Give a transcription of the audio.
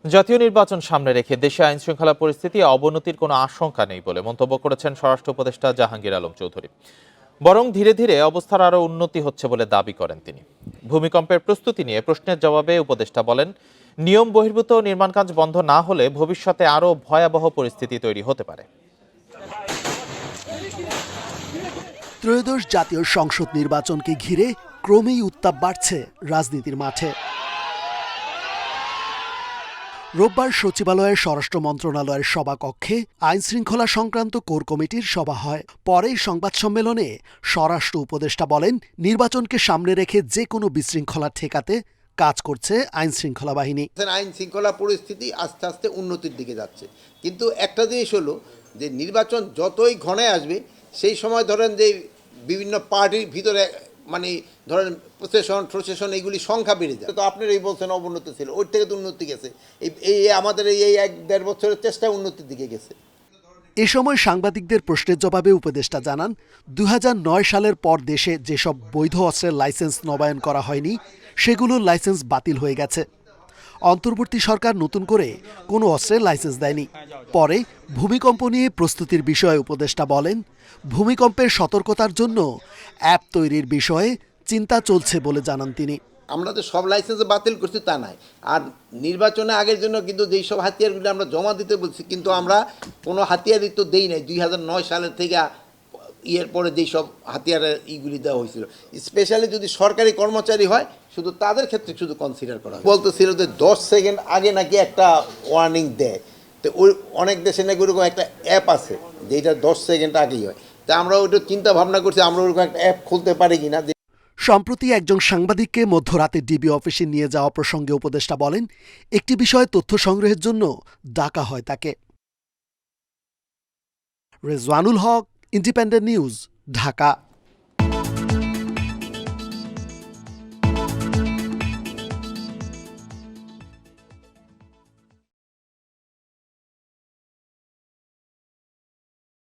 জাতীয় নির্বাচন সামনে রেখে দেশে আইনশৃঙ্খলা পরিস্থিতি অবনতির কোনো আশঙ্কা নেই বলে মন্তব্য করেছেন স্বরাষ্ট্র উপদেষ্টা জাহাঙ্গীর আলম চৌধুরী। বরং ধীরে ধীরে অবস্থার আরও উন্নতি হচ্ছে বলে দাবি করেন তিনি। ভূমিকম্পের প্রস্তুতি নিয়ে প্রশ্নের জবাবে উপদেষ্টা বলেন, নিয়ম বহির্ভূত নির্মাণ কাজ বন্ধ না হলে ভবিষ্যতে আরও ভয়াবহ পরিস্থিতি তৈরি হতে পারে। ত্রয়োদশ জাতীয় সংসদ নির্বাচনকে ঘিরে ক্রমেই উত্তাপ বাড়ছে রাজনীতির মাঠে। রোববার সচিবালয়ের স্বরাষ্ট্র মন্ত্রণালয়ের সভাকক্ষে আইনশৃঙ্খলা সংক্রান্ত কোর কমিটির সভা হয়। পরে সংবাদ সম্মেলনে স্বরাষ্ট্র উপদেষ্টা বলেন, নির্বাচনকে সামনে রেখে যে কোনো বিশৃঙ্খলা ঠেকাতে কাজ করছে আইনশৃঙ্খলা বাহিনী। আইন শৃঙ্খলা পরিস্থিতি আস্তে আস্তে উন্নতির দিকে যাচ্ছে, কিন্তু একটা জিনিস হলো যে নির্বাচন যতই ঘনে আসবে সেই সময় ধরেন যে বিভিন্ন পার্টির ভিতরে মানে ধরেন প্রসেশন এইগুলি সংখ্যা বেড়ে যায়। তো আপনার এই বলছেন অবনতি ছিল, ওর থেকে তো উন্নতি গেছে। এই আমাদের এই 1-1.5 বছরের চেষ্টা উন্নতির দিকে গেছে। এ সময় সাংবাদিকদের প্রশ্নের জবাবে উপদেষ্টা জানান, 2009 সালের পর দেশে যেসব বৈধ অস্ত্রের লাইসেন্স নবায়ন করা হয়নি সেগুলোর লাইসেন্স বাতিল হয়ে গেছে। অন্তর্বর্তী সরকার নতুন করে কোনো অস্ত্রের লাইসেন্স দেয়নি। পরে ভূমিকম্প নিয়ে প্রস্তুতির বিষয়ে উপদেষ্টা বলেন, ভূমিকম্পের সতর্কতার জন্য অ্যাপ তৈরির বিষয়ে চিন্তা চলছে বলে জানান তিনি। আমরা তো সব লাইসেন্স বাতিল করছি তা নাই, আর নির্বাচনে আগের জন্য কিন্তু যেই সব হাতিয়ারগুলো আমরা জমা দিতে বলছি, কিন্তু আমরা কোনো হাতিয়ারই তো দেই নাই। 2009 সালের থেকে ইয়ের পরে যেই সব হাতিয়ারের ইগুলি দেওয়া হয়েছিল, স্পেশালি যদি সরকারি কর্মচারী হয় শুধু তাদের ক্ষেত্রে শুধু কনসিডার করা হয়। বলতেছিল যে 10 সেকেন্ড আগে নাকি একটা ওয়ার্নিং দেয়, তো ওই অনেক দেশে নাকি ওরকম একটা অ্যাপ আছে যেটা 10 সেকেন্ড আগেই হয়। তা আমরা ওইটা চিন্তা ভাবনা করছি আমরা ওরকম একটা অ্যাপ খুলতে পারি কিনা। সম্প্রতি একজন সাংবাদিককে মধ্যরাতে ডিবি অফিসে নিয়ে যাওয়া প্রসঙ্গে উপদেষ্টা বলেন, একটি বিষয়ে তথ্য সংগ্রহের জন্য ডাকা হয় তাকে। রেজওয়ানুল হক, ইন্ডিপেন্ডেন্ট নিউজ, ঢাকা।